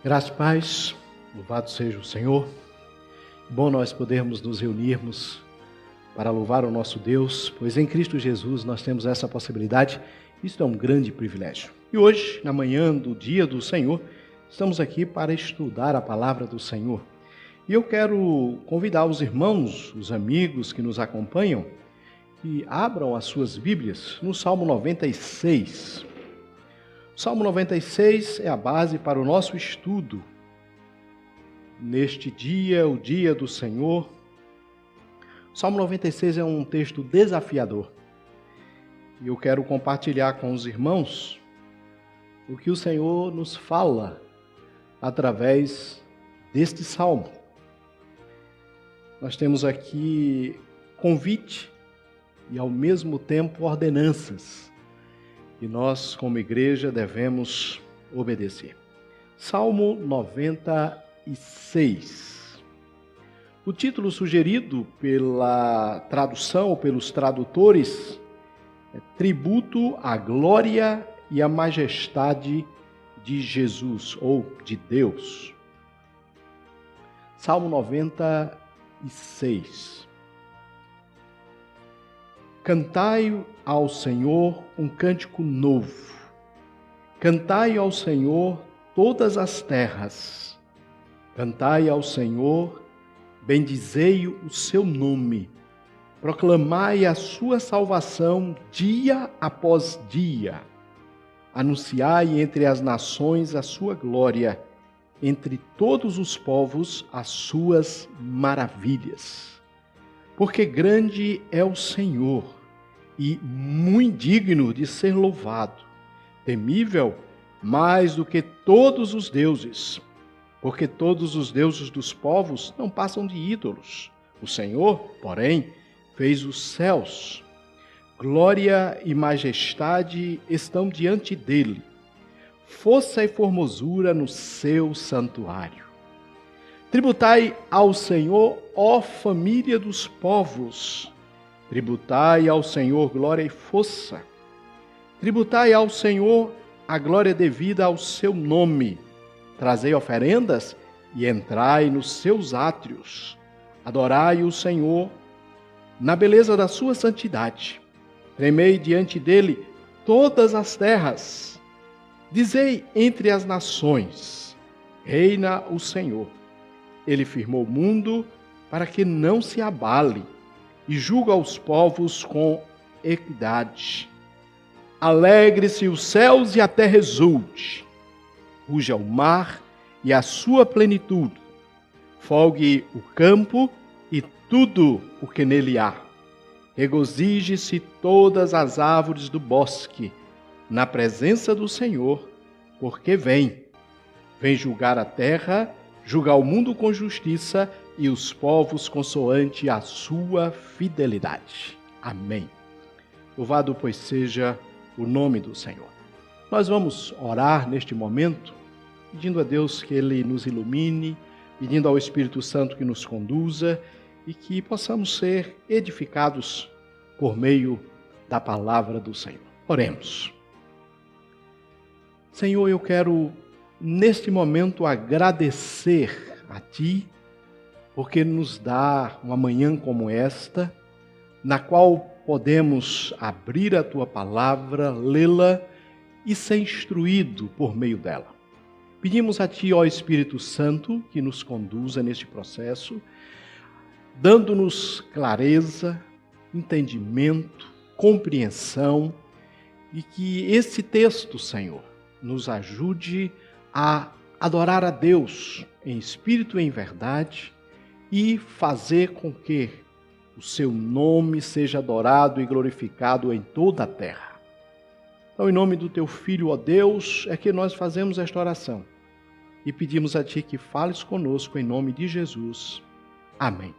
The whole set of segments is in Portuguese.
Graças e paz, louvado seja o Senhor. Bom nós podermos nos reunirmos para louvar o nosso Deus, pois em Cristo Jesus nós temos essa possibilidade. Isso é um grande privilégio. E hoje, na manhã do dia do Senhor, estamos aqui para estudar a palavra do Senhor. E eu quero convidar os irmãos, os amigos que nos acompanham, que abram as suas Bíblias no Salmo 96. O Salmo 96 é a base para o nosso estudo. Neste dia, o dia do Senhor. O Salmo 96 é um texto desafiador. E eu quero compartilhar com os irmãos o que o Senhor nos fala através deste salmo. Nós temos aqui convite e, ao mesmo tempo, ordenanças. E nós, como igreja, devemos obedecer. Salmo 96. O título sugerido pela tradução ou pelos tradutores é Tributo à Glória e à Majestade de Jesus, ou de Deus. Salmo 96. Cantai ao Senhor um cântico novo. Cantai ao Senhor todas as terras. Cantai ao Senhor, bendizei o seu nome. Proclamai a sua salvação dia após dia. Anunciai entre as nações a sua glória, entre todos os povos as suas maravilhas. Porque grande é o Senhor e muito digno de ser louvado, temível mais do que todos os deuses, porque todos os deuses dos povos não passam de ídolos. O Senhor, porém, fez os céus. Glória e majestade estão diante dele. Força e formosura no seu santuário. Tributai ao Senhor, ó família dos povos. Tributai ao Senhor glória e força. Tributai ao Senhor a glória devida ao seu nome. Trazei oferendas e entrai nos seus átrios. Adorai o Senhor na beleza da sua santidade. Tremei diante dele todas as terras. Dizei entre as nações: reina o Senhor. Ele firmou o mundo para que não se abale e julga os povos com equidade. Alegre-se os céus e a terra exulte. Ruja o mar e a sua plenitude. Folgue o campo e tudo o que nele há. Regozije-se todas as árvores do bosque na presença do Senhor, porque vem julgar a terra, julgar o mundo com justiça e os povos consoante a sua fidelidade. Amém. Louvado, pois, seja o nome do Senhor. Nós vamos orar neste momento, pedindo a Deus que Ele nos ilumine, pedindo ao Espírito Santo que nos conduza e que possamos ser edificados por meio da palavra do Senhor. Oremos. Senhor, eu quero neste momento agradecer a Ti, porque nos dá uma manhã como esta, na qual podemos abrir a Tua palavra, lê-la e ser instruído por meio dela. Pedimos a Ti, ó Espírito Santo, que nos conduza neste processo, dando-nos clareza, entendimento, compreensão, e que esse texto, Senhor, nos ajude a adorar a Deus em espírito e em verdade e fazer com que o seu nome seja adorado e glorificado em toda a terra. Então, em nome do teu Filho, ó Deus, é que nós fazemos esta oração e pedimos a Ti que fales conosco em nome de Jesus. Amém.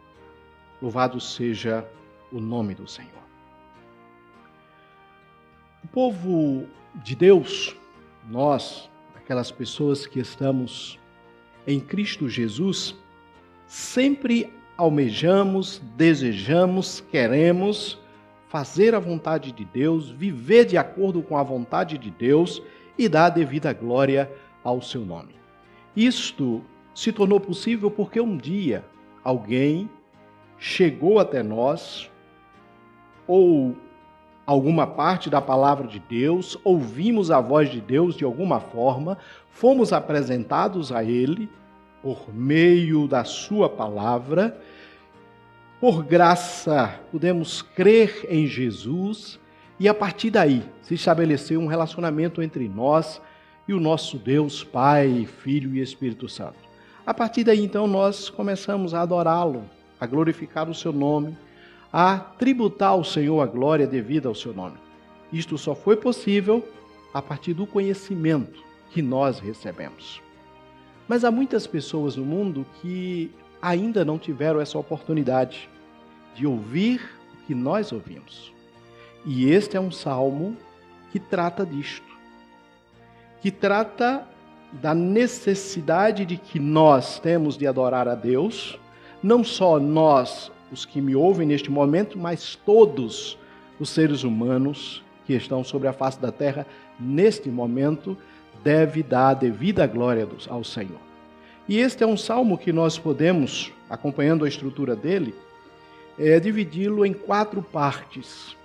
Louvado seja o nome do Senhor. O povo de Deus, nós, aquelas pessoas que estamos em Cristo Jesus, sempre almejamos, desejamos, queremos fazer a vontade de Deus, viver de acordo com a vontade de Deus e dar a devida glória ao seu nome. Isto se tornou possível porque um dia alguém chegou até nós, ou alguma parte da palavra de Deus, ouvimos a voz de Deus de alguma forma, fomos apresentados a Ele por meio da Sua palavra. Por graça, podemos crer em Jesus e a partir daí se estabeleceu um relacionamento entre nós e o nosso Deus, Pai, Filho e Espírito Santo. A partir daí, então, nós começamos a adorá-lo, a glorificar o seu nome, a tributar ao Senhor a glória devida ao seu nome. Isto só foi possível a partir do conhecimento que nós recebemos. Mas há muitas pessoas no mundo que ainda não tiveram essa oportunidade de ouvir o que nós ouvimos. E este é um salmo que trata disto, que trata da necessidade de que nós temos de adorar a Deus, não só nós, os que me ouvem neste momento, mas todos os seres humanos que estão sobre a face da terra neste momento deve dar a devida glória ao Senhor. E este é um salmo que nós podemos, acompanhando a estrutura dele, dividi-lo em 4 partes.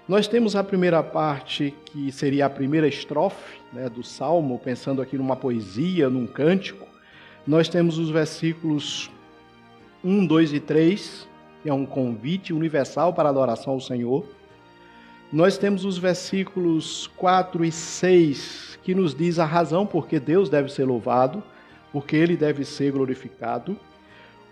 Nós temos a primeira parte, que seria a primeira estrofe, do salmo, pensando aqui numa poesia, num cântico. Nós temos os versículos 1, 2 e 3, que é um convite universal para a adoração ao Senhor. Nós temos os versículos 4 e 6, que nos diz a razão por que Deus deve ser louvado, porque Ele deve ser glorificado.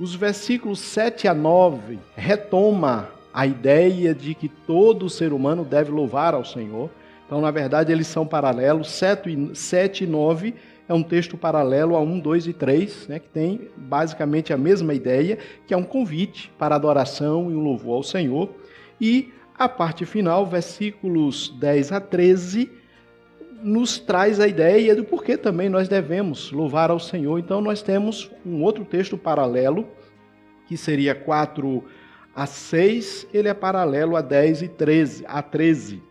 Os versículos 7 a 9 retoma a ideia de que todo ser humano deve louvar ao Senhor. Então, na verdade, eles são paralelos. 7 e 9 é um texto paralelo a 1, 2 e 3, que tem basicamente a mesma ideia, que é um convite para adoração e um louvor ao Senhor. E a parte final, versículos 10 a 13, nos traz a ideia do porquê também nós devemos louvar ao Senhor. Então, nós temos um outro texto paralelo, que seria 4 a 6, ele é paralelo a 10 e 13,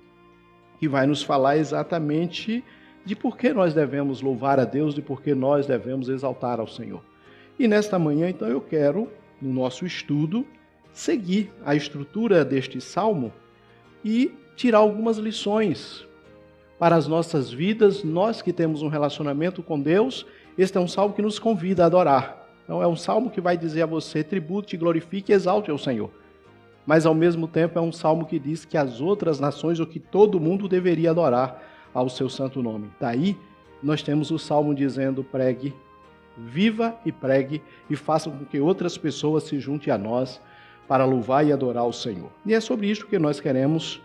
que vai nos falar exatamente de por que nós devemos louvar a Deus, de por que nós devemos exaltar ao Senhor. E nesta manhã, então, eu quero, no nosso estudo, seguir a estrutura deste salmo e tirar algumas lições para as nossas vidas. Nós que temos um relacionamento com Deus, este é um salmo que nos convida a adorar. Então é um salmo que vai dizer a você: tribute, glorifique e exalte ao Senhor. Mas ao mesmo tempo é um salmo que diz que as outras nações, ou que todo mundo deveria adorar ao seu santo nome. Daí nós temos o salmo dizendo: pregue, viva e pregue, e faça com que outras pessoas se juntem a nós para louvar e adorar o Senhor. E é sobre isso que nós queremos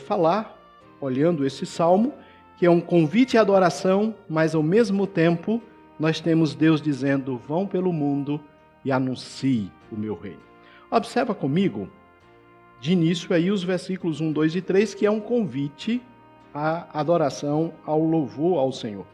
falar, olhando esse salmo, que é um convite à adoração, mas ao mesmo tempo nós temos Deus dizendo: vão pelo mundo e anuncie o meu reino. Observa comigo, de início aí, os versículos 1, 2 e 3, que é um convite à adoração, ao louvor ao Senhor.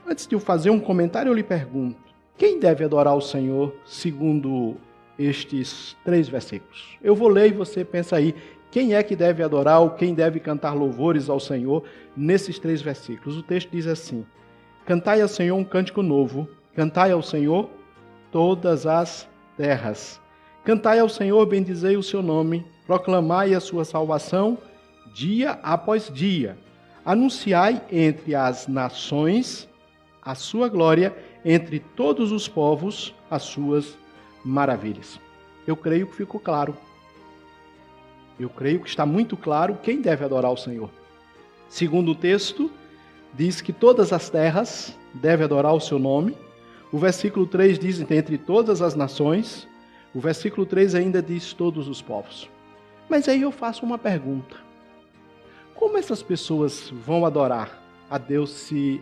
Antes de eu fazer um comentário, eu lhe pergunto: quem deve adorar o Senhor segundo estes 3 versículos? Eu vou ler e você pensa aí, quem é que deve adorar ou quem deve cantar louvores ao Senhor nesses 3 versículos? O texto diz assim: cantai ao Senhor um cântico novo, cantai ao Senhor todas as terras. Cantai ao Senhor, bendizei o seu nome, proclamai a sua salvação dia após dia. Anunciai entre as nações a sua glória, entre todos os povos as suas maravilhas. Eu creio que ficou claro. Eu creio que está muito claro quem deve adorar o Senhor. Segundo o texto, diz que todas as terras devem adorar o seu nome. O versículo 3 diz entre todas as nações. O versículo 3 ainda diz todos os povos. Mas aí eu faço uma pergunta: como essas pessoas vão adorar a Deus se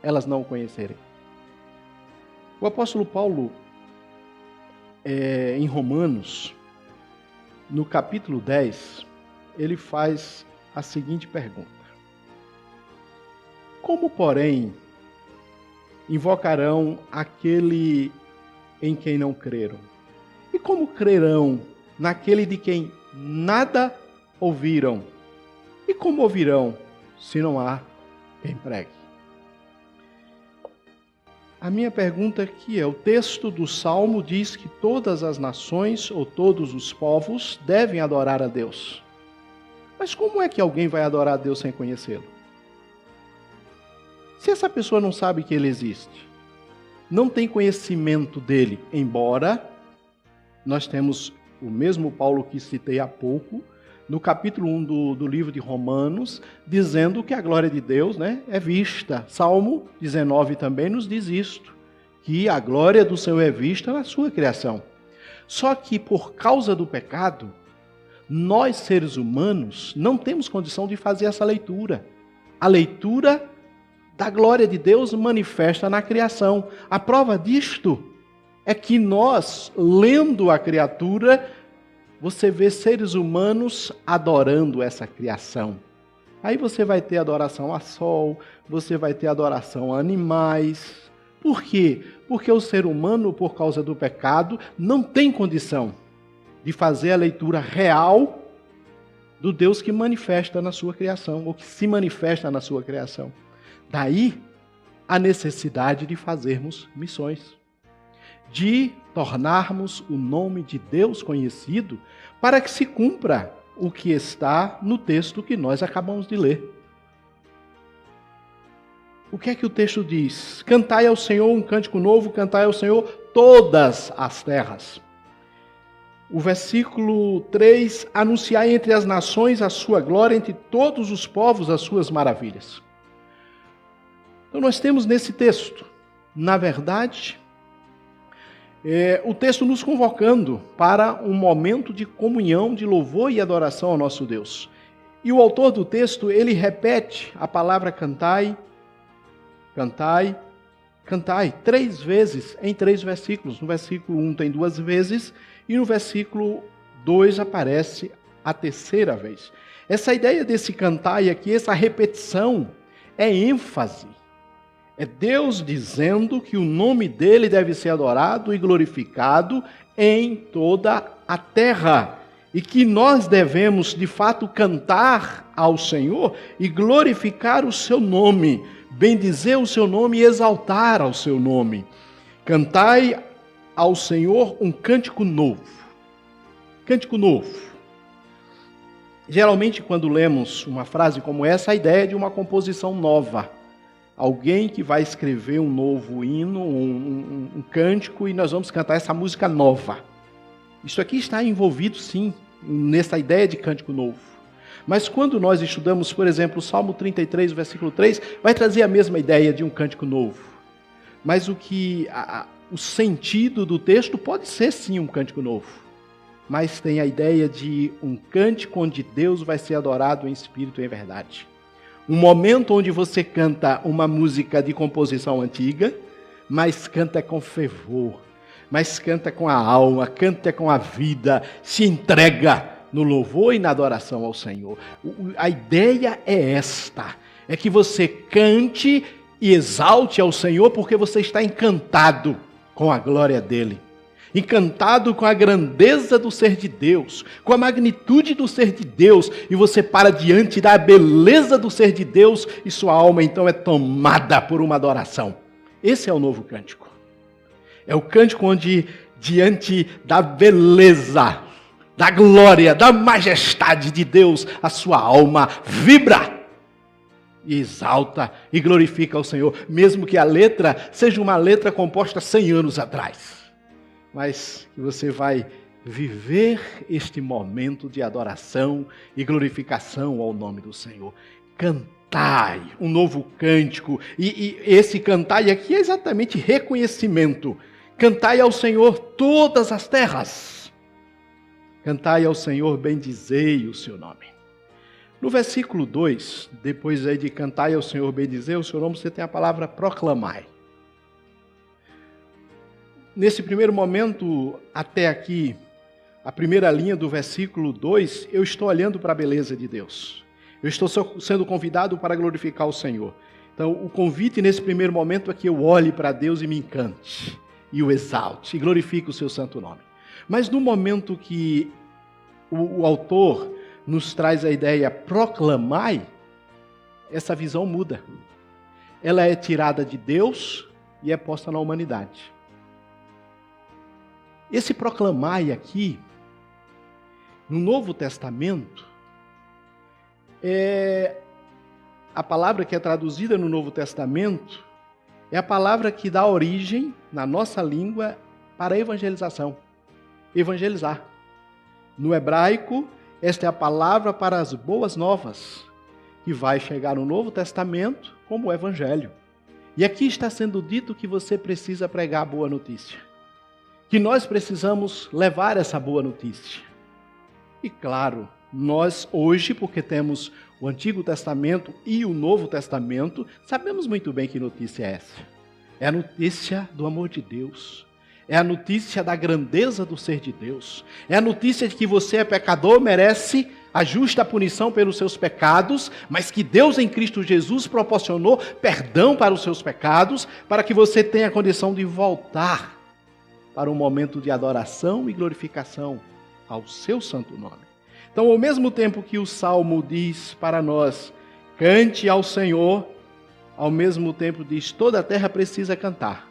elas não o conhecerem? O apóstolo Paulo, em Romanos, no capítulo 10, ele faz a seguinte pergunta: como, porém, invocarão aquele em quem não creram? E como crerão naquele de quem nada ouviram? E como ouvirão se não há quem pregue? A minha pergunta aqui é, o texto do Salmo diz que todas as nações ou todos os povos devem adorar a Deus. Mas como é que alguém vai adorar a Deus sem conhecê-lo? Se essa pessoa não sabe que ele existe, não tem conhecimento dele, embora nós temos o mesmo Paulo que citei há pouco, no capítulo 1 do livro de Romanos, dizendo que a glória de Deus, é vista. Salmo 19 também nos diz isto, que a glória do Senhor é vista na sua criação. Só que por causa do pecado, nós seres humanos não temos condição de fazer essa leitura. A leitura da glória de Deus manifesta na criação. A prova disto é que nós, lendo a criatura, você vê seres humanos adorando essa criação. Aí você vai ter adoração a sol, você vai ter adoração a animais. Por quê? Porque o ser humano, por causa do pecado, não tem condição de fazer a leitura real do Deus que manifesta na sua criação, ou que se manifesta na sua criação. Daí a necessidade de fazermos missões, de tornarmos o nome de Deus conhecido, para que se cumpra o que está no texto que nós acabamos de ler. O que é que o texto diz? Cantai ao Senhor um cântico novo, cantai ao Senhor todas as terras. O versículo 3, anunciai entre as nações a sua glória, entre todos os povos as suas maravilhas. Então nós temos nesse texto, na verdade, o texto nos convocando para um momento de comunhão, de louvor e adoração ao nosso Deus. E o autor do texto, ele repete a palavra cantai, cantai, cantai, 3 vezes em 3 versículos. No versículo 1 tem 2 vezes e no versículo 2 aparece a 3ª vez. Essa ideia desse cantai aqui, essa repetição, é ênfase. É Deus dizendo que o nome dele deve ser adorado e glorificado em toda a terra. E que nós devemos, de fato, cantar ao Senhor e glorificar o seu nome, bendizer o seu nome e exaltar ao seu nome. Cantai ao Senhor um cântico novo. Cântico novo. Geralmente, quando lemos uma frase como essa, a ideia é de uma composição nova. Alguém que vai escrever um novo hino, um cântico, e nós vamos cantar essa música nova. Isso aqui está envolvido, sim, nessa ideia de cântico novo. Mas quando nós estudamos, por exemplo, o Salmo 33, versículo 3, vai trazer a mesma ideia de um cântico novo. Mas o sentido do texto pode ser, sim, um cântico novo. Mas tem a ideia de um cântico onde Deus vai ser adorado em espírito e em verdade. Um momento onde você canta uma música de composição antiga, mas canta com fervor, mas canta com a alma, canta com a vida, se entrega no louvor e na adoração ao Senhor. A ideia é esta, é que você cante e exalte ao Senhor porque você está encantado com a glória dele. Encantado com a grandeza do ser de Deus, com a magnitude do ser de Deus, e você para diante da beleza do ser de Deus, e sua alma então é tomada por uma adoração. Esse é o novo cântico. É o cântico onde, diante da beleza, da glória, da majestade de Deus, a sua alma vibra e exalta e glorifica ao Senhor, mesmo que a letra seja uma letra composta 100 anos atrás. Mas que você vai viver este momento de adoração e glorificação ao nome do Senhor. Cantai um novo cântico. E esse cantai aqui é exatamente reconhecimento. Cantai ao Senhor todas as terras. Cantai ao Senhor, bendizei o seu nome. No versículo 2, depois aí de cantai ao Senhor, bendizei o seu nome, você tem a palavra proclamai. Nesse primeiro momento, até aqui, a primeira linha do versículo 2, eu estou olhando para a beleza de Deus. Eu estou sendo convidado para glorificar o Senhor. Então, o convite nesse primeiro momento é que eu olhe para Deus e me encante, e o exalte, e glorifique o seu santo nome. Mas no momento que o autor nos traz a ideia proclamai, essa visão muda. Ela é tirada de Deus e é posta na humanidade. Esse proclamai aqui, no Novo Testamento, a palavra que é traduzida no Novo Testamento é a palavra que dá origem, na nossa língua, para a evangelização. Evangelizar. No hebraico, esta é a palavra para as boas novas, que vai chegar no Novo Testamento como o Evangelho. E aqui está sendo dito que você precisa pregar a boa notícia. Que nós precisamos levar essa boa notícia. E claro, nós hoje, porque temos o Antigo Testamento e o Novo Testamento, sabemos muito bem que notícia é essa. É a notícia do amor de Deus. É a notícia da grandeza do ser de Deus. É a notícia de que você é pecador, merece a justa punição pelos seus pecados, mas que Deus em Cristo Jesus proporcionou perdão para os seus pecados, para que você tenha a condição de voltar para um momento de adoração e glorificação ao seu santo nome. Então, ao mesmo tempo que o Salmo diz para nós, cante ao Senhor, ao mesmo tempo diz, toda a terra precisa cantar,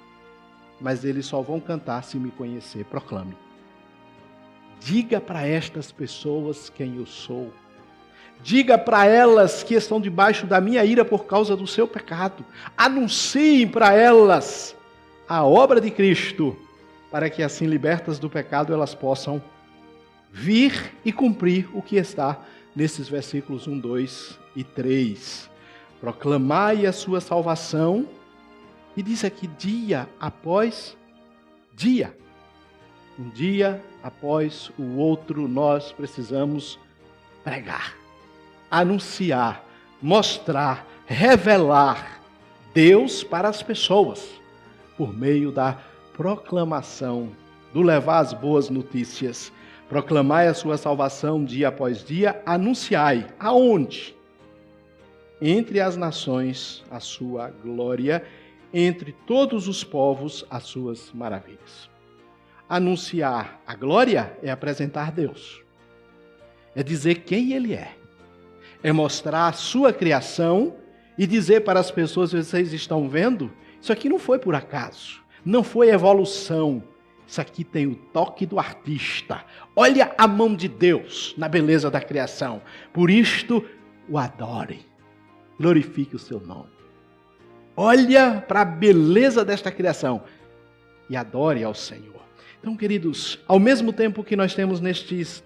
mas eles só vão cantar se me conhecer. Proclame. Diga para estas pessoas quem eu sou. Diga para elas que estão debaixo da minha ira por causa do seu pecado. Anunciem para elas a obra de Cristo, para que assim, libertas do pecado, elas possam vir e cumprir o que está nesses versículos 1, 2 e 3. Proclamai a sua salvação, e diz aqui dia após dia. Um dia após o outro, nós precisamos pregar, anunciar, mostrar, revelar Deus para as pessoas, por meio da proclamação, do levar as boas notícias. Proclamai a sua salvação dia após dia, anunciai. Aonde? Entre as nações a sua glória, entre todos os povos as suas maravilhas. Anunciar a glória é apresentar Deus. É dizer quem Ele é. É mostrar a sua criação e dizer para as pessoas, vocês estão vendo? Isso aqui não foi por acaso. Não foi evolução. Isso aqui tem o toque do artista. Olha a mão de Deus na beleza da criação. Por isto, o adore. Glorifique o seu nome. Olha para a beleza desta criação e adore ao Senhor. Então, queridos, ao mesmo tempo que nós temos nestes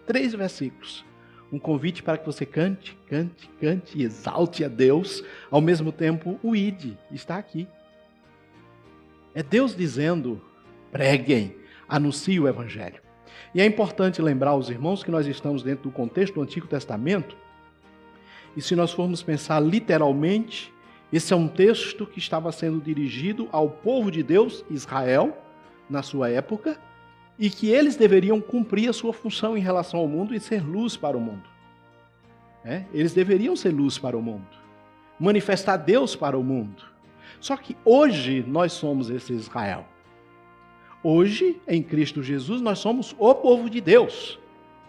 3 versículos, um convite para que você cante, cante, cante e exalte a Deus, ao mesmo tempo o ide está aqui. É Deus dizendo, preguem, anuncie o Evangelho. E é importante lembrar aos irmãos que nós estamos dentro do contexto do Antigo Testamento, e se nós formos pensar literalmente, esse é um texto que estava sendo dirigido ao povo de Deus, Israel, na sua época, e que eles deveriam cumprir a sua função em relação ao mundo e ser luz para o mundo. Eles deveriam ser luz para o mundo, manifestar Deus para o mundo. Só que hoje nós somos esse Israel. Hoje, em Cristo Jesus, nós somos o povo de Deus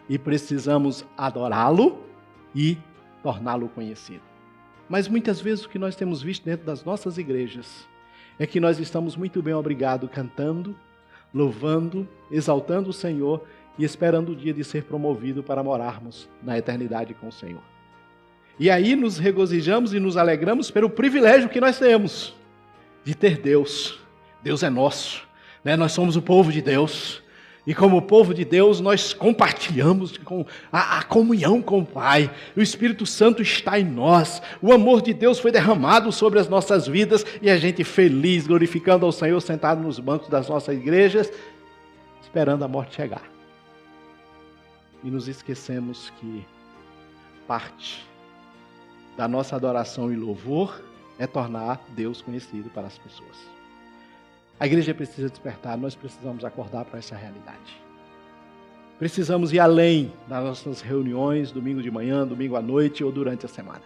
e precisamos adorá-lo e torná-lo conhecido. Mas muitas vezes o que nós temos visto dentro das nossas igrejas é que nós estamos muito bem, obrigado, cantando, louvando, exaltando o Senhor e esperando o dia de ser promovido para morarmos na eternidade com o Senhor. E aí nos regozijamos e nos alegramos pelo privilégio que nós temos de ter Deus. Deus é nosso, né? Nós somos o povo de Deus. E como povo de Deus, nós compartilhamos com a comunhão com o Pai. O Espírito Santo está em nós. O amor de Deus foi derramado sobre as nossas vidas. E a gente feliz, glorificando ao Senhor, sentado nos bancos das nossas igrejas, esperando a morte chegar. E nos esquecemos que parte da nossa adoração e louvor é tornar Deus conhecido para as pessoas. A igreja precisa despertar, nós precisamos acordar para essa realidade. Precisamos ir além das nossas reuniões, domingo de manhã, domingo à noite ou durante a semana.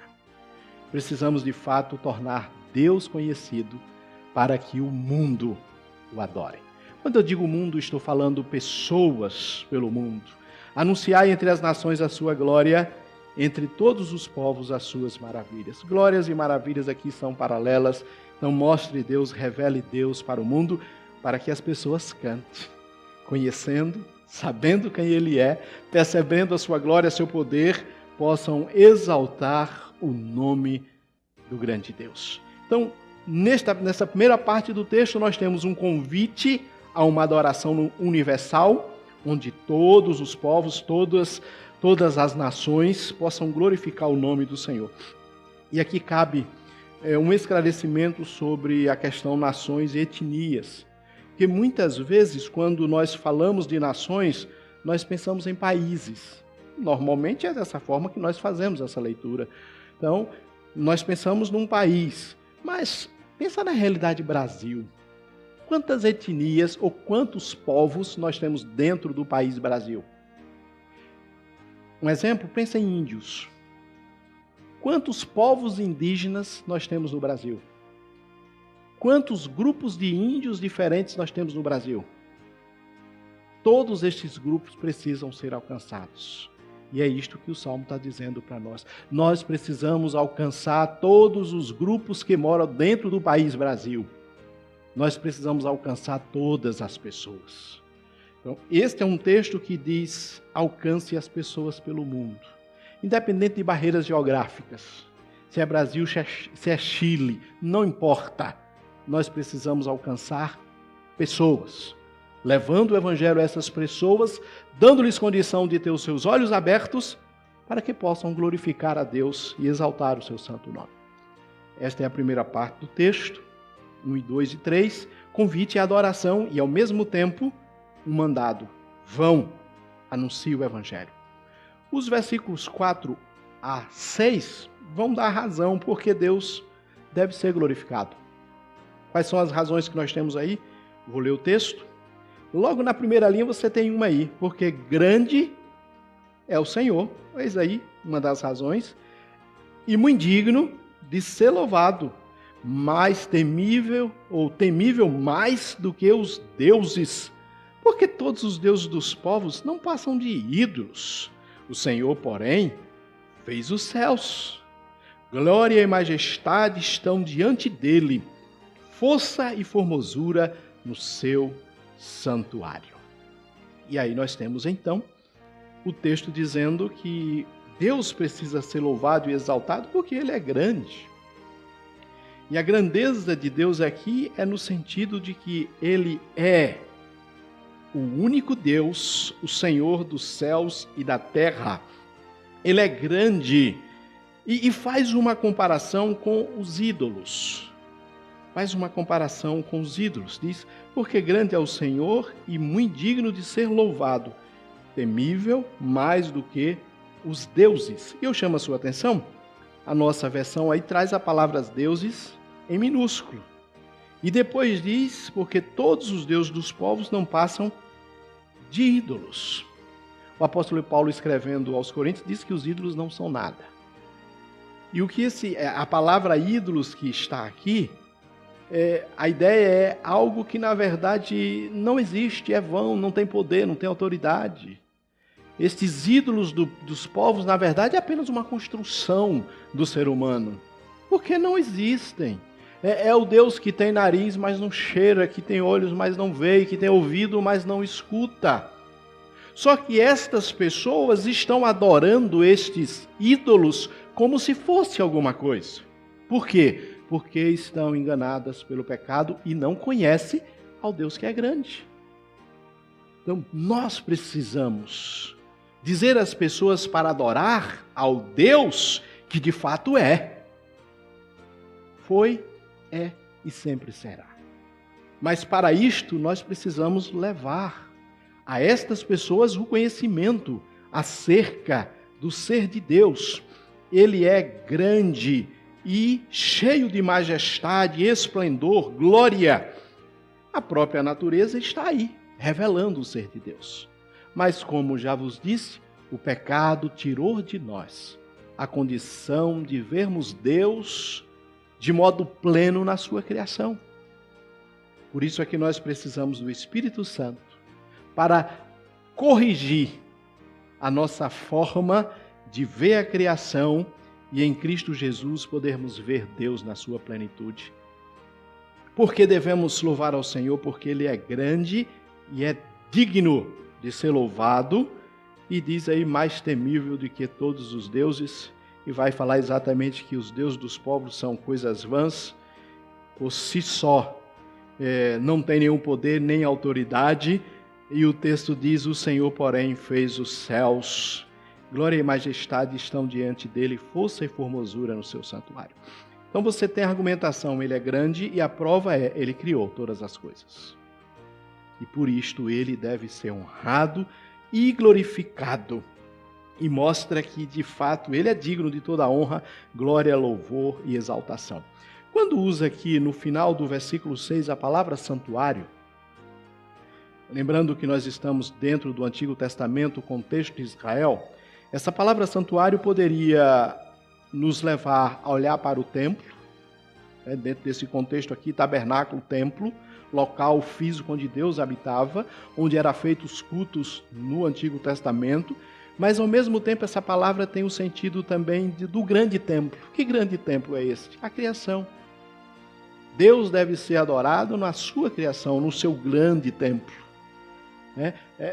Precisamos, de fato, tornar Deus conhecido para que o mundo o adore. Quando eu digo mundo, estou falando pessoas pelo mundo. Anunciar entre as nações a sua glória, entre todos os povos as suas maravilhas. Glórias e maravilhas aqui são paralelas Então mostre Deus, revele Deus para o mundo, para que as pessoas cantem, conhecendo, sabendo quem Ele é, percebendo a sua glória, seu poder, possam exaltar o nome do grande Deus. Então, nessa primeira parte do texto, nós temos um convite a uma adoração universal, onde todos os povos, todas as nações possam glorificar o nome do Senhor. E aqui cabe um esclarecimento sobre a questão nações e etnias, que muitas vezes, quando nós falamos de nações, nós pensamos em países. Normalmente é dessa forma que nós fazemos essa leitura. Então, nós pensamos num país, mas pensa na realidade Brasil. Quantas etnias ou quantos povos nós temos dentro do país Brasil? Um exemplo, pensa em índios. Quantos povos indígenas nós temos no Brasil? Quantos grupos de índios diferentes nós temos no Brasil? Todos estes grupos precisam ser alcançados. E é isto que o Salmo está dizendo para nós. Nós precisamos alcançar todos os grupos que moram dentro do país Brasil. Nós precisamos alcançar todas as pessoas. Então, este é um texto que diz: alcance as pessoas pelo mundo. Independente de barreiras geográficas, se é Brasil, se é Chile, não importa. Nós precisamos alcançar pessoas, levando o Evangelho a essas pessoas, dando-lhes condição de ter os seus olhos abertos, para que possam glorificar a Deus e exaltar o seu santo nome. Esta é a primeira parte do texto, 1, 2 e 3, convite à adoração e, ao mesmo tempo, um mandado: vão, anuncie o Evangelho. Os versículos 4 a 6 vão dar razão porque Deus deve ser glorificado. Quais são as razões que nós temos aí? Vou ler o texto. Logo na primeira linha você tem uma aí, porque grande é o Senhor, eis aí uma das razões, e muito digno de ser louvado, mais temível ou temível mais do que os deuses, porque todos os deuses dos povos não passam de ídolos. O Senhor, porém, fez os céus. Glória e majestade estão diante dele, força e formosura no seu santuário. E aí nós temos então o texto dizendo que Deus precisa ser louvado e exaltado porque Ele é grande. E a grandeza de Deus aqui é no sentido de que Ele é o único Deus, o Senhor dos céus e da terra. Ele é grande e faz uma comparação com os ídolos. Faz uma comparação com os ídolos. Diz: porque grande é o Senhor e muito digno de ser louvado, temível mais do que os deuses. E eu chamo a sua atenção, a nossa versão aí traz a palavra deuses em minúsculo. E depois diz: porque todos os deuses dos povos não passam de ídolos. O apóstolo Paulo, escrevendo aos Coríntios, diz que os ídolos não são nada. E o que a palavra ídolos que está aqui, a ideia é algo que na verdade não existe, é vão, não tem poder, não tem autoridade. Estes ídolos dos povos, na verdade, é apenas uma construção do ser humano, porque não existem. É o Deus que tem nariz, mas não cheira, que tem olhos, mas não vê, que tem ouvido, mas não escuta. Só que estas pessoas estão adorando estes ídolos como se fosse alguma coisa. Por quê? Porque estão enganadas pelo pecado e não conhecem ao Deus que é grande. Então, nós precisamos dizer às pessoas para adorar ao Deus que de fato é. Foi, é e sempre será. Mas para isto nós precisamos levar a estas pessoas o conhecimento acerca do ser de Deus. Ele é grande e cheio de majestade, esplendor, glória. A própria natureza está aí, revelando o ser de Deus. Mas como já vos disse, o pecado tirou de nós a condição de vermos Deus de modo pleno na sua criação. Por isso é que nós precisamos do Espírito Santo para corrigir a nossa forma de ver a criação e em Cristo Jesus podermos ver Deus na sua plenitude. Por que devemos louvar ao Senhor? Porque Ele é grande e é digno de ser louvado, e diz aí mais temível do que todos os deuses, e vai falar exatamente que os deuses dos povos são coisas vãs, por si só, não tem nenhum poder nem autoridade, e o texto diz: o Senhor, porém, fez os céus, glória e majestade estão diante dele, força e formosura no seu santuário. Então você tem a argumentação, ele é grande, e a prova é, ele criou todas as coisas. E por isto ele deve ser honrado e glorificado. E mostra que, de fato, ele é digno de toda honra, glória, louvor e exaltação. Quando usa aqui no final do versículo 6 a palavra santuário, lembrando que nós estamos dentro do Antigo Testamento, o contexto de Israel, essa palavra santuário poderia nos levar a olhar para o templo, dentro desse contexto aqui, tabernáculo, templo, local físico onde Deus habitava, onde eram feitos os cultos no Antigo Testamento, mas ao mesmo tempo essa palavra tem o sentido também do grande templo. Que grande templo é este? A criação. Deus deve ser adorado na sua criação, no seu grande templo.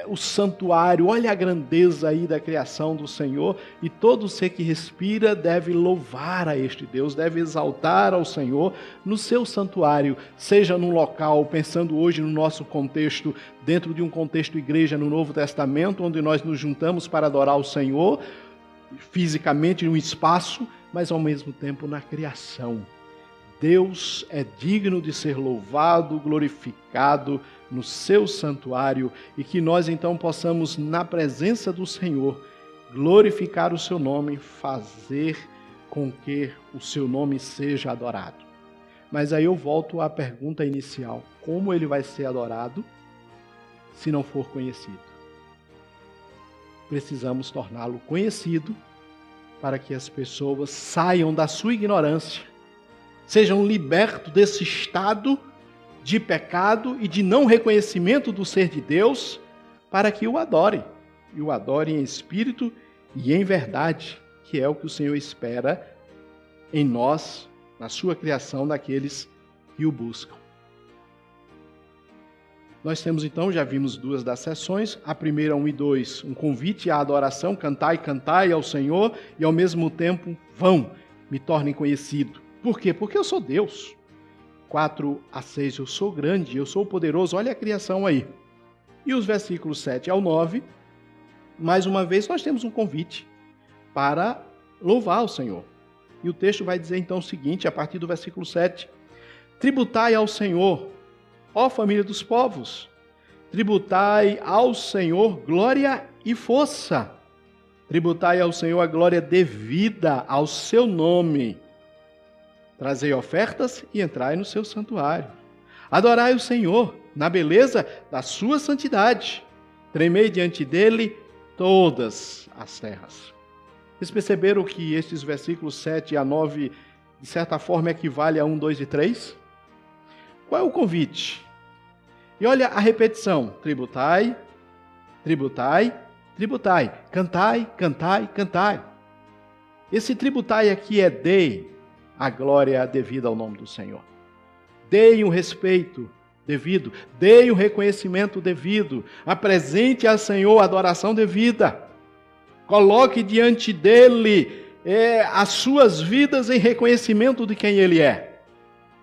O santuário, olha a grandeza aí da criação do Senhor, e todo ser que respira deve louvar a este Deus, deve exaltar ao Senhor no seu santuário, seja num local, pensando hoje no nosso contexto, dentro de um contexto igreja no Novo Testamento, onde nós nos juntamos para adorar o Senhor, fisicamente num espaço, mas ao mesmo tempo na criação. Deus é digno de ser louvado, glorificado no seu santuário, e que nós então possamos, na presença do Senhor, glorificar o seu nome, fazer com que o seu nome seja adorado. Mas aí eu volto à pergunta inicial: como ele vai ser adorado se não for conhecido? Precisamos torná-lo conhecido para que as pessoas saiam da sua ignorância, sejam libertos desse estado de pecado e de não reconhecimento do ser de Deus, para que o adorem, e o adorem em espírito e em verdade, que é o que o Senhor espera em nós, na sua criação, daqueles que o buscam. Nós temos então, já vimos duas das sessões, a primeira 1 e 2, um convite à adoração, cantai, cantai ao Senhor, e ao mesmo tempo, vão, me tornem conhecido. Por quê? Porque eu sou Deus. 4 a 6, eu sou grande, eu sou poderoso, olha a criação aí. E os versículos 7 ao 9, mais uma vez nós temos um convite para louvar o Senhor. E o texto vai dizer então o seguinte, a partir do versículo 7, tributai ao Senhor, ó família dos povos, tributai ao Senhor glória e força, tributai ao Senhor a glória devida ao seu nome, trazei ofertas e entrai no seu santuário. Adorai o Senhor na beleza da sua santidade. Tremei diante dele todas as terras. Vocês perceberam que estes versículos 7 a 9, de certa forma, equivale a 1, 2 e 3? Qual é o convite? E olha a repetição. Tributai, tributai, tributai. Cantai, cantai, cantai. Esse tributai aqui é dei a glória devida ao nome do Senhor. Dei um respeito devido, dei um reconhecimento devido, apresente ao Senhor a adoração devida. Coloque diante dele as suas vidas em reconhecimento de quem ele é.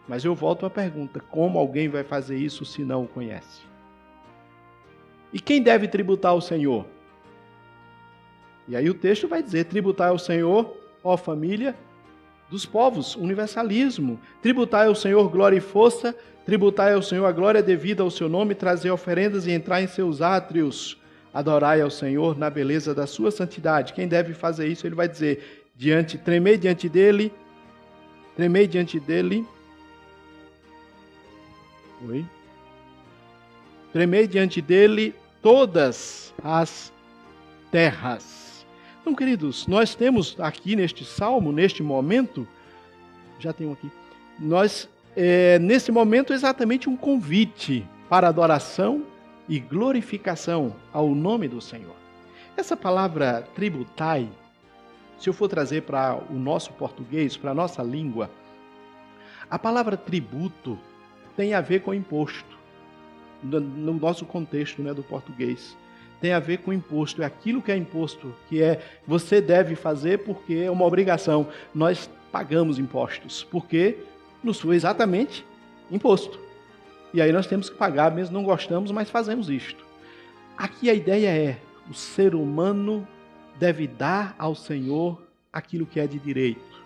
Mas eu volto à pergunta, como alguém vai fazer isso se não o conhece? E quem deve tributar ao Senhor? E aí o texto vai dizer, tributai ao Senhor, ó família dos povos, universalismo. Tributai ao Senhor glória e força, tributai ao Senhor a glória devida ao seu nome, trazer oferendas e entrar em seus átrios. Adorai ao Senhor na beleza da sua santidade. Quem deve fazer isso? Ele vai dizer, tremei diante dele, tremei diante dele todas as terras. Então, queridos, nós temos aqui neste salmo, neste momento, já tenho aqui, nesse momento exatamente um convite para adoração e glorificação ao nome do Senhor. Essa palavra tributai, se eu for trazer para o nosso português, para a nossa língua, a palavra tributo tem a ver com imposto. No nosso contexto, né, do português. Tem a ver com imposto. É aquilo que é imposto, que é você deve fazer porque é uma obrigação. Nós pagamos impostos, porque nos foi exatamente imposto. E aí nós temos que pagar, mesmo não gostamos, mas fazemos isto. Aqui a ideia é, o ser humano deve dar ao Senhor aquilo que é de direito.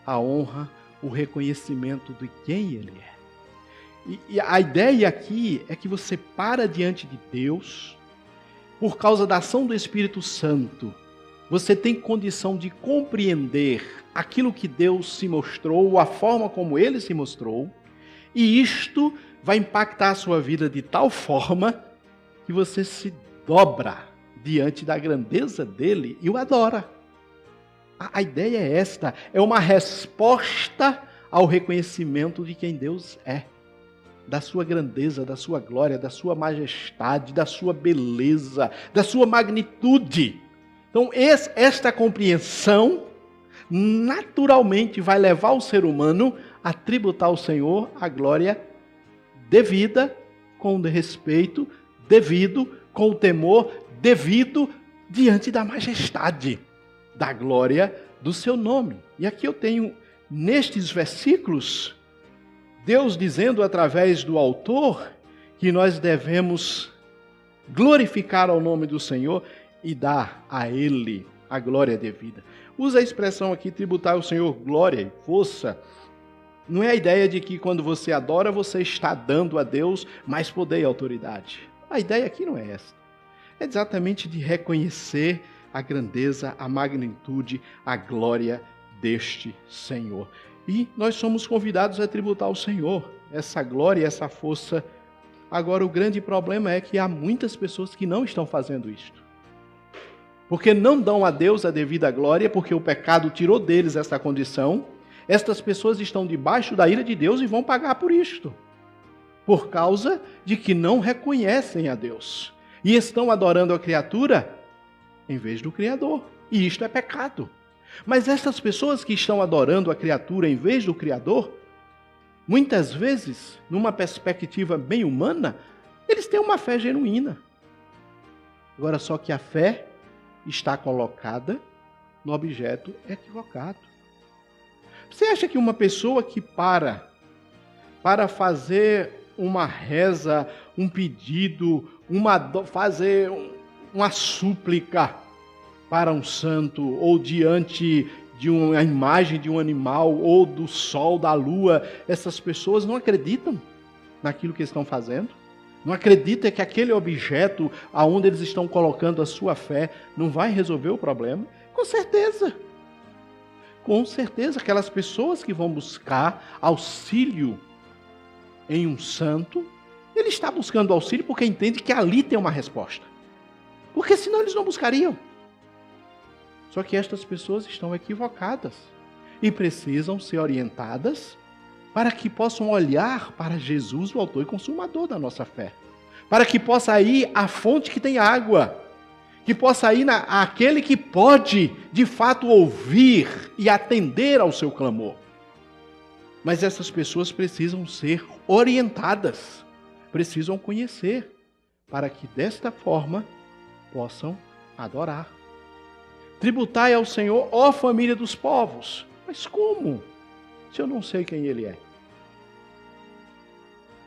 A honra, o reconhecimento de quem Ele é. E a ideia aqui é que você para diante de Deus, por causa da ação do Espírito Santo, você tem condição de compreender aquilo que Deus se mostrou, a forma como Ele se mostrou, e isto vai impactar a sua vida de tal forma que você se dobra diante da grandeza dEle e o adora. A ideia é esta, é uma resposta ao reconhecimento de quem Deus é. Da sua grandeza, da sua glória, da sua majestade, da sua beleza, da sua magnitude. Então, esta compreensão naturalmente vai levar o ser humano a tributar ao Senhor a glória devida, com o respeito devido, com o temor devido, diante da majestade, da glória do seu nome. E aqui eu tenho, nestes versículos, Deus dizendo através do autor que nós devemos glorificar ao nome do Senhor e dar a Ele a glória devida. Usa a expressão aqui, tributar ao Senhor glória e força. Não é a ideia de que quando você adora, você está dando a Deus mais poder e autoridade. A ideia aqui não é essa. É exatamente de reconhecer a grandeza, a magnitude, a glória deste Senhor. E nós somos convidados a tributar ao Senhor essa glória e essa força. Agora, o grande problema é que há muitas pessoas que não estão fazendo isto. Porque não dão a Deus a devida glória, porque o pecado tirou deles essa condição. Estas pessoas estão debaixo da ira de Deus e vão pagar por isto. Por causa de que não reconhecem a Deus. E estão adorando a criatura em vez do Criador. E isto é pecado. Mas essas pessoas que estão adorando a criatura em vez do Criador, muitas vezes, numa perspectiva bem humana, eles têm uma fé genuína. Agora, só que a fé está colocada no objeto equivocado. Você acha que uma pessoa que para fazer uma reza, um pedido, fazer uma súplica para um santo, ou diante de uma imagem de um animal, ou do sol, da lua, essas pessoas não acreditam naquilo que estão fazendo? Não acreditam que aquele objeto aonde eles estão colocando a sua fé não vai resolver o problema? Com certeza. Com certeza, aquelas pessoas que vão buscar auxílio em um santo, ele está buscando auxílio porque entende que ali tem uma resposta. Porque senão eles não buscariam. Só que estas pessoas estão equivocadas e precisam ser orientadas para que possam olhar para Jesus, o autor e consumador da nossa fé. Para que possa ir à fonte que tem água. Que possa ir àquele que pode, de fato, ouvir e atender ao seu clamor. Mas essas pessoas precisam ser orientadas, precisam conhecer, para que desta forma possam adorar. Tributai ao Senhor, ó família dos povos. Mas como? Se eu não sei quem Ele é.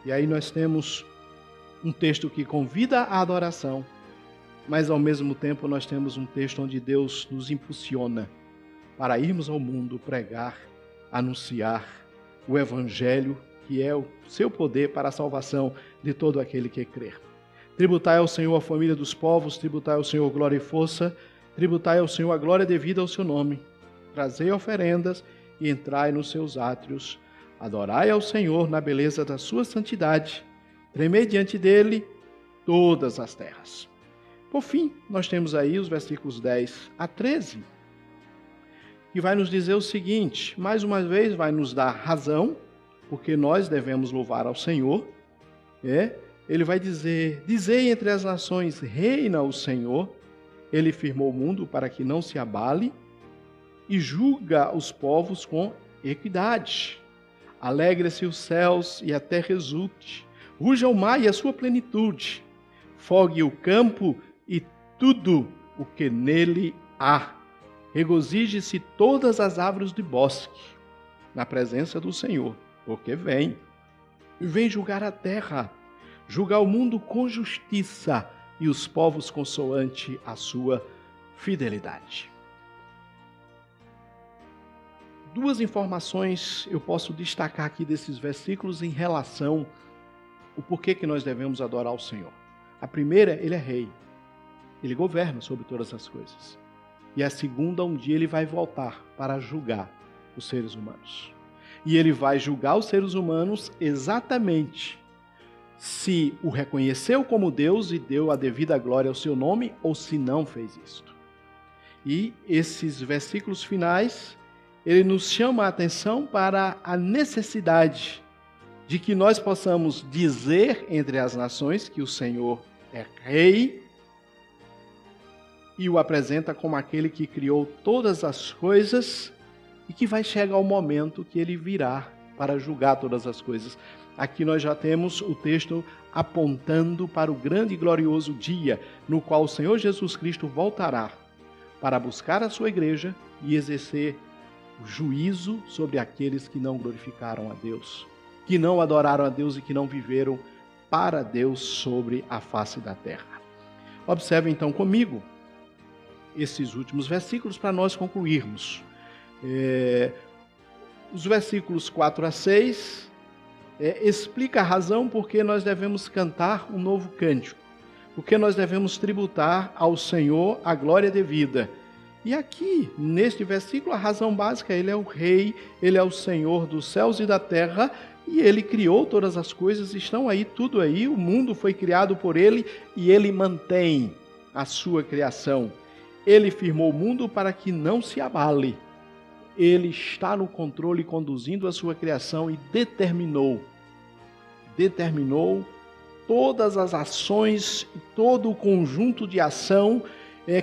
E aí nós temos um texto que convida à adoração, mas ao mesmo tempo nós temos um texto onde Deus nos impulsiona para irmos ao mundo pregar, anunciar o Evangelho, que é o seu poder para a salvação de todo aquele que crer. Tributai ao Senhor a família dos povos, tributai ao Senhor glória e força, tributai ao Senhor a glória devida ao seu nome. Trazei oferendas e entrai nos seus átrios. Adorai ao Senhor na beleza da sua santidade. Tremei diante dele todas as terras. Por fim, nós temos aí os versículos 10 a 13, que vai nos dizer o seguinte, mais uma vez vai nos dar razão, porque nós devemos louvar ao Senhor. Ele vai dizer, dizei entre as nações, reina o Senhor, ele firmou o mundo para que não se abale, e julga os povos com equidade. Alegre-se os céus e a terra exulte. Ruja o mar e a sua plenitude. Fogue o campo e tudo o que nele há. Regozije-se todas as árvores de bosque, na presença do Senhor, porque vem julgar a terra, julgar o mundo com justiça e os povos consoante a sua fidelidade. Duas informações eu posso destacar aqui desses versículos em relação ao porquê que nós devemos adorar o Senhor. A primeira, ele é rei. Ele governa sobre todas as coisas. E a segunda, um dia ele vai voltar para julgar os seres humanos. E ele vai julgar os seres humanos exatamente se o reconheceu como Deus e deu a devida glória ao seu nome ou se não fez isto. E esses versículos finais, ele nos chama a atenção para a necessidade de que nós possamos dizer entre as nações que o Senhor é rei e o apresenta como aquele que criou todas as coisas e que vai chegar o momento que ele virá para julgar todas as coisas. Aqui nós já temos o texto apontando para o grande e glorioso dia no qual o Senhor Jesus Cristo voltará para buscar a sua igreja e exercer o juízo sobre aqueles que não glorificaram a Deus, que não adoraram a Deus e que não viveram para Deus sobre a face da terra. Observe então comigo esses últimos versículos para nós concluirmos. Os versículos 4 a 6 explica a razão por que nós devemos cantar um novo cântico, porque nós devemos tributar ao Senhor a glória devida. E aqui, neste versículo, a razão básica, ele é o rei, ele é o Senhor dos céus e da terra, e ele criou todas as coisas, estão aí, tudo aí, o mundo foi criado por ele, e ele mantém a sua criação. Ele firmou o mundo para que não se abale. Ele está no controle, conduzindo a sua criação e determinou todas as ações, todo o conjunto de ação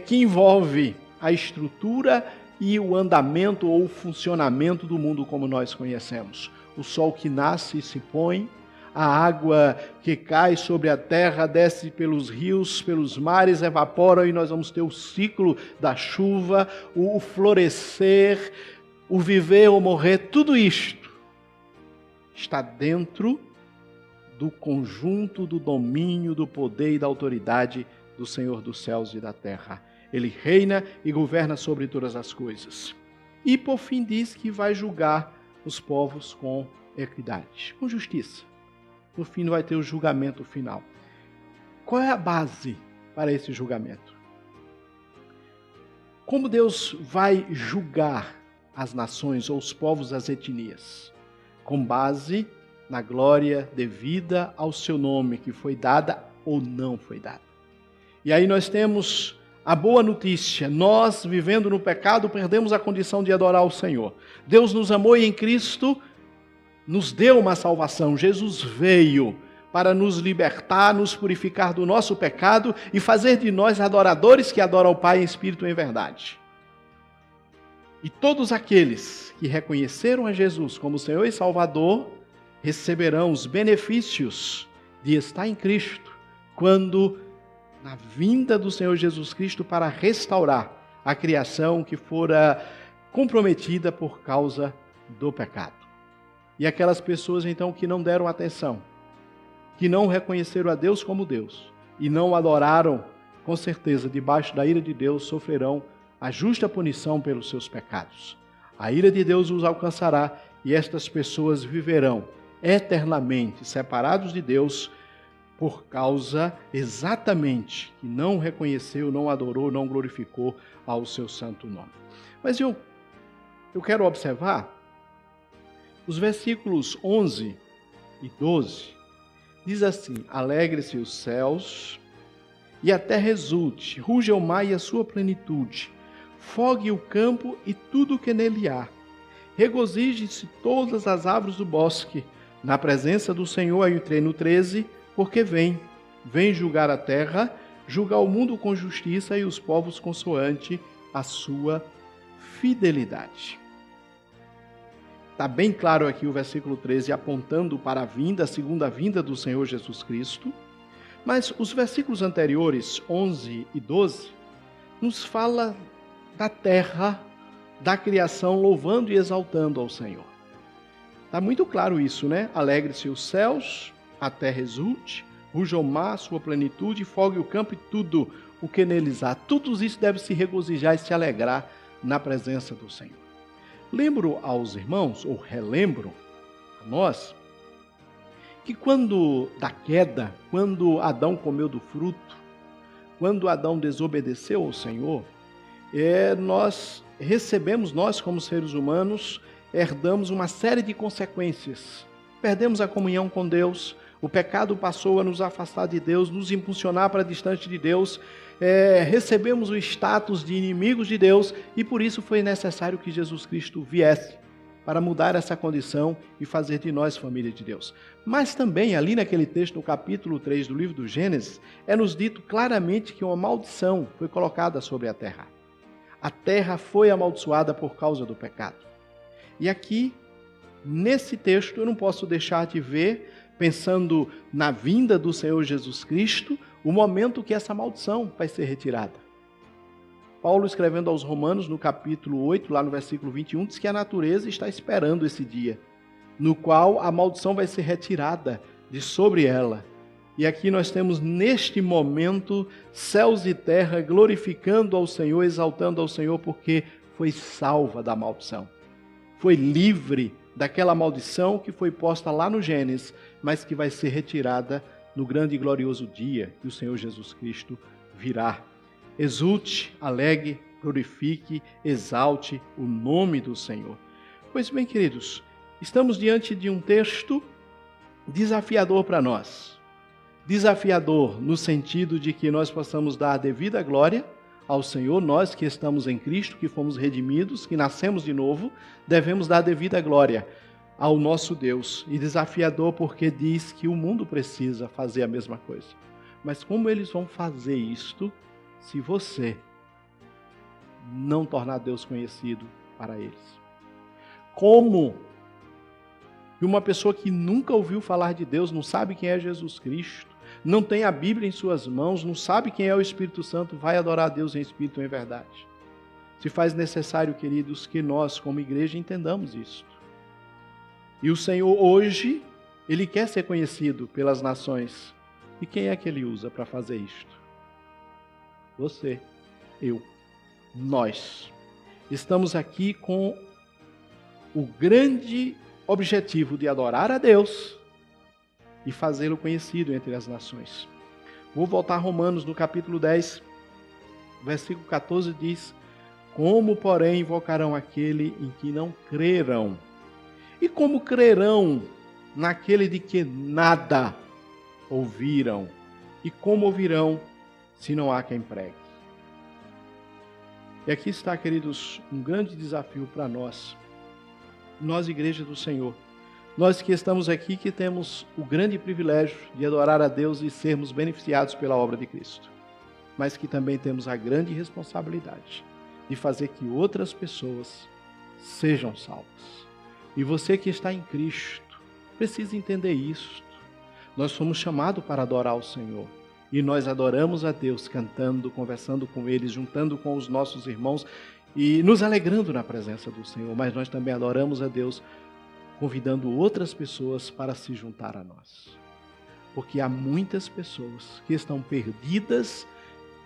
que envolve a estrutura e o andamento ou o funcionamento do mundo como nós conhecemos. O sol que nasce e se põe, a água que cai sobre a terra, desce pelos rios, pelos mares, evapora e nós vamos ter o ciclo da chuva, o florescer, o viver ou morrer, tudo isto está dentro do conjunto do domínio, do poder e da autoridade do Senhor dos céus e da terra. Ele reina e governa sobre todas as coisas. E por fim diz que vai julgar os povos com equidade, com justiça. No fim vai ter o julgamento final. Qual é a base para esse julgamento? Como Deus vai julgar as nações ou os povos, as etnias? Com base na glória devida ao seu nome, que foi dada ou não foi dada. E aí nós temos a boa notícia: nós, vivendo no pecado, perdemos a condição de adorar o Senhor. Deus nos amou e em Cristo nos deu uma salvação. Jesus veio para nos libertar, nos purificar do nosso pecado e fazer de nós adoradores que adoram o Pai em espírito e em verdade. E todos aqueles que reconheceram a Jesus como Senhor e Salvador receberão os benefícios de estar em Cristo, quando na vinda do Senhor Jesus Cristo para restaurar a criação que fora comprometida por causa do pecado. E aquelas pessoas então que não deram atenção, que não reconheceram a Deus como Deus e não o adoraram, com certeza, debaixo da ira de Deus, sofrerão a justa punição pelos seus pecados. A ira de Deus os alcançará e estas pessoas viverão eternamente separados de Deus por causa exatamente que não reconheceu, não adorou, não glorificou ao seu santo nome. Mas eu quero observar os versículos 11 e 12. Diz assim: alegre-se os céus e a terra exulte, ruja o mar e a sua plenitude, fogue o campo e tudo o que nele há. Regozije-se todas as árvores do bosque, na presença do Senhor. Aí entrei no 13, porque vem julgar a terra, julgar o mundo com justiça e os povos consoante a sua fidelidade. Está bem claro aqui o versículo 13, apontando para a vinda, a segunda vinda do Senhor Jesus Cristo. Mas os versículos anteriores, 11 e 12, nos fala da terra, da criação, louvando e exaltando ao Senhor. Está muito claro isso, né? Alegre-se os céus, a terra exulte, ruja o mar, sua plenitude, fogue o campo e tudo o que neles há. Tudo isso deve se regozijar e se alegrar na presença do Senhor. Lembro aos irmãos, ou relembro a nós, que quando da queda, quando Adão comeu do fruto, quando Adão desobedeceu ao Senhor, nós como seres humanos, herdamos uma série de consequências. Perdemos a comunhão com Deus, o pecado passou a nos afastar de Deus, nos impulsionar para distante de Deus, recebemos o status de inimigos de Deus e por isso foi necessário que Jesus Cristo viesse para mudar essa condição e fazer de nós família de Deus. Mas também, ali naquele texto, no capítulo 3 do livro do Gênesis, nos dito claramente que uma maldição foi colocada sobre a terra. A terra foi amaldiçoada por causa do pecado. E aqui, nesse texto, eu não posso deixar de ver, pensando na vinda do Senhor Jesus Cristo, o momento que essa maldição vai ser retirada. Paulo, escrevendo aos Romanos, no capítulo 8, lá no versículo 21, diz que a natureza está esperando esse dia, no qual a maldição vai ser retirada de sobre ela. E aqui nós temos, neste momento, céus e terra glorificando ao Senhor, exaltando ao Senhor, porque foi salva da maldição. Foi livre daquela maldição que foi posta lá no Gênesis, mas que vai ser retirada no grande e glorioso dia que o Senhor Jesus Cristo virá. Exulte, alegue, glorifique, exalte o nome do Senhor. Pois bem, queridos, estamos diante de um texto desafiador para nós. Desafiador no sentido de que nós possamos dar a devida glória ao Senhor, nós que estamos em Cristo, que fomos redimidos, que nascemos de novo, devemos dar a devida glória ao nosso Deus. E desafiador porque diz que o mundo precisa fazer a mesma coisa. Mas como eles vão fazer isto se você não tornar Deus conhecido para eles? Como que uma pessoa que nunca ouviu falar de Deus, não sabe quem é Jesus Cristo, não tem a Bíblia em suas mãos, não sabe quem é o Espírito Santo, vai adorar a Deus em espírito e em verdade? Se faz necessário, queridos, que nós, como igreja, entendamos isto. E o Senhor hoje, Ele quer ser conhecido pelas nações. E quem é que Ele usa para fazer isto? Você, eu, nós. Estamos aqui com o grande objetivo de adorar a Deus e fazê-lo conhecido entre as nações. Vou voltar a Romanos no capítulo 10, versículo 14 diz: como, porém, invocarão aquele em que não creram? E como crerão naquele de que nada ouviram? E como ouvirão se não há quem pregue? E aqui está, queridos, um grande desafio para nós, igreja do Senhor. Nós que estamos aqui, que temos o grande privilégio de adorar a Deus e sermos beneficiados pela obra de Cristo, mas que também temos a grande responsabilidade de fazer que outras pessoas sejam salvas. E você que está em Cristo, precisa entender isto. Nós somos chamados para adorar o Senhor. E nós adoramos a Deus cantando, conversando com Ele, juntando com os nossos irmãos e nos alegrando na presença do Senhor. Mas nós também adoramos a Deus convidando outras pessoas para se juntar a nós. Porque há muitas pessoas que estão perdidas,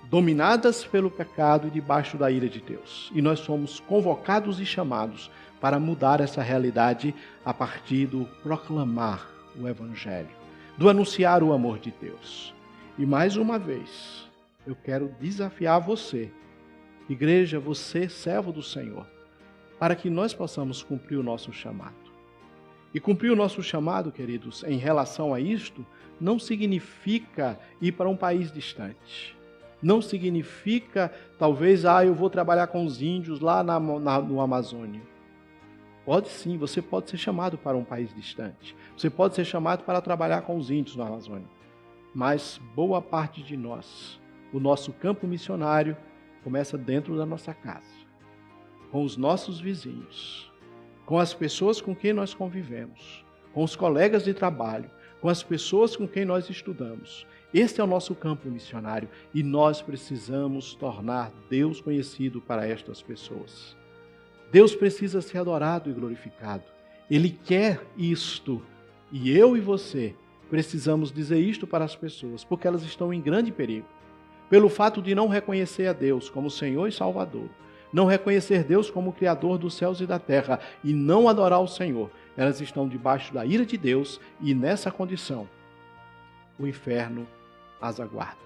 dominadas pelo pecado e debaixo da ira de Deus. E nós somos convocados e chamados para mudar essa realidade a partir do proclamar o Evangelho, do anunciar o amor de Deus. E mais uma vez, eu quero desafiar você, igreja, você, servo do Senhor, para que nós possamos cumprir o nosso chamado. E cumprir o nosso chamado, queridos, em relação a isto, não significa ir para um país distante. Não significa, talvez, eu vou trabalhar com os índios lá no Amazônia. Pode sim, você pode ser chamado para um país distante. Você pode ser chamado para trabalhar com os índios na Amazônia. Mas boa parte de nós, o nosso campo missionário, começa dentro da nossa casa, com os nossos vizinhos, com as pessoas com quem nós convivemos, com os colegas de trabalho, com as pessoas com quem nós estudamos. Este é o nosso campo missionário e nós precisamos tornar Deus conhecido para estas pessoas. Deus precisa ser adorado e glorificado. Ele quer isto e eu e você precisamos dizer isto para as pessoas, porque elas estão em grande perigo. Pelo fato de não reconhecer a Deus como Senhor e Salvador, não reconhecer Deus como Criador dos céus e da terra e não adorar o Senhor, elas estão debaixo da ira de Deus e nessa condição o inferno as aguarda.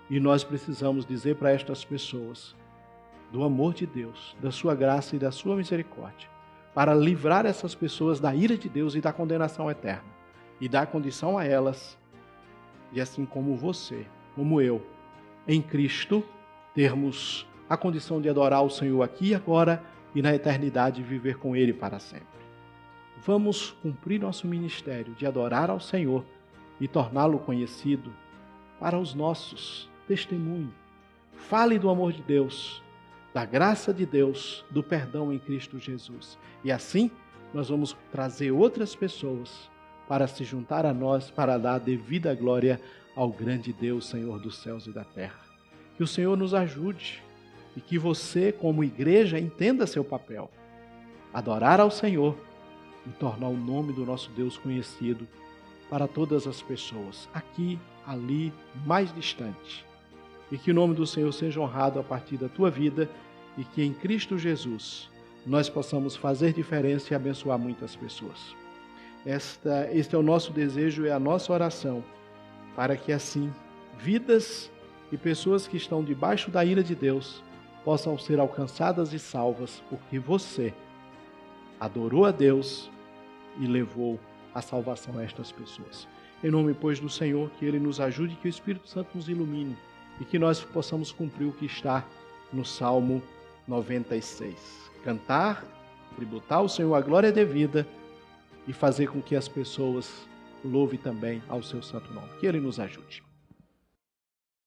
E nós precisamos dizer para estas pessoas do amor de Deus, da sua graça e da sua misericórdia, para livrar essas pessoas da ira de Deus e da condenação eterna e dar condição a elas de, assim como você, como eu, em Cristo, termos a condição de adorar o Senhor aqui e agora e na eternidade viver com Ele para sempre. Vamos cumprir nosso ministério de adorar ao Senhor e torná-lo conhecido para os nossos. Testemunho. Fale do amor de Deus, da graça de Deus, do perdão em Cristo Jesus. E assim nós vamos trazer outras pessoas para se juntar a nós, para dar devida glória ao grande Deus, Senhor dos céus e da terra. Que o Senhor nos ajude e que você, como igreja, entenda seu papel. Adorar ao Senhor e tornar o nome do nosso Deus conhecido para todas as pessoas, aqui, ali, mais distante. E que o nome do Senhor seja honrado a partir da tua vida e que em Cristo Jesus nós possamos fazer diferença e abençoar muitas pessoas. Este é o nosso desejo e a nossa oração, para que assim vidas e pessoas que estão debaixo da ira de Deus possam ser alcançadas e salvas, porque você adorou a Deus e levou a salvação a estas pessoas. Em nome, pois, do Senhor, que Ele nos ajude, que o Espírito Santo nos ilumine e que nós possamos cumprir o que está no Salmo 96. Cantar, tributar ao Senhor a glória devida e fazer com que as pessoas louvem também ao seu santo nome. Que Ele nos ajude.